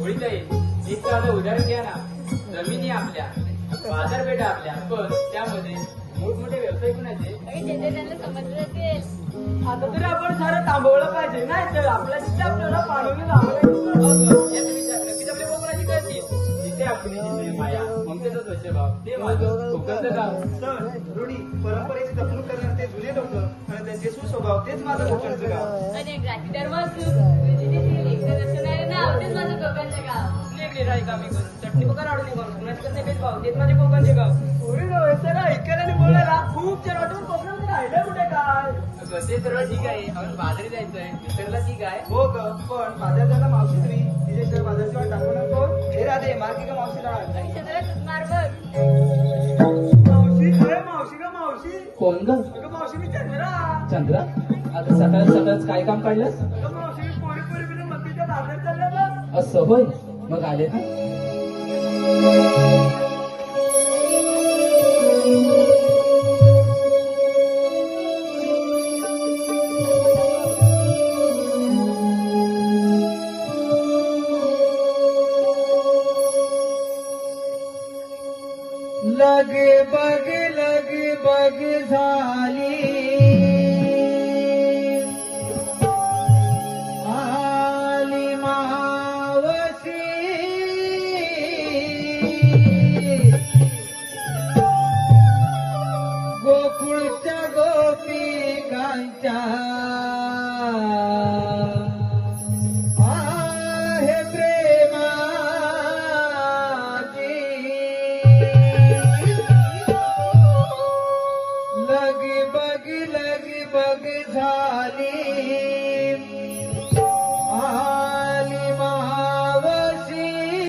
होळी जाईल एक साधं उदाहरण घ्या ना. जमिनी आपल्या, बाजारपेठा आपल्या, पण त्यामध्ये मोठमोठे व्यवसाय कोणाचे? त्यांना समजलं असेल. आता तरी आपण सारं थांबवलं पाहिजे, नाही तर आपल्या तिथे आपल्याला पाणवली लावायची. याचा विचार नक्कीच आपल्या कोकणाची करतील. जिथे आपली जिथे माया ममतेचा स्वच्छभाव ते माझं कोकणचं गाव. सण, रूढी, परंपरेची जपणूक करणारे ते जुने लोक आणि त्यांचे सुस्वभाव तेच माझं कोकणचं गाव. आणि जाती धर्म असू एकता दर्शनारे नाव तेच माझं कोकणचं गाव. लेकडी राही कामी करून चटणी पकड आडून निघून कुणाच कसं भेदभाव तेच माझे कोकणचे गाव. होळी नव्हे तर ऐकायला आणि बोलायला खूप छान वाटून कोकणामध्ये राहिलं कुठे काय. अगं ते सर्व ठीक आहे, आपण बाजारी जायचंय विसरला ठीक आहे. हो ग, पण बाजार जायला मावशी तरी तिच्याशिवाय बाजारची वाट टाकू नको. हे राधे मार्गी का मावशीला आणि चंद्रात मार्बल. मावशी अरे मावशी का मावशी. कोण ग? अगं मावशी मी चंद्रा. चंद्रा, आता सकाळ सकाळच काय काम काढलंस? अगं मावशी मी पोरी पोरी बिना मस्तीच्या बाजार चालल्या बघ. असं होय, मग आले ना. लग बग झाली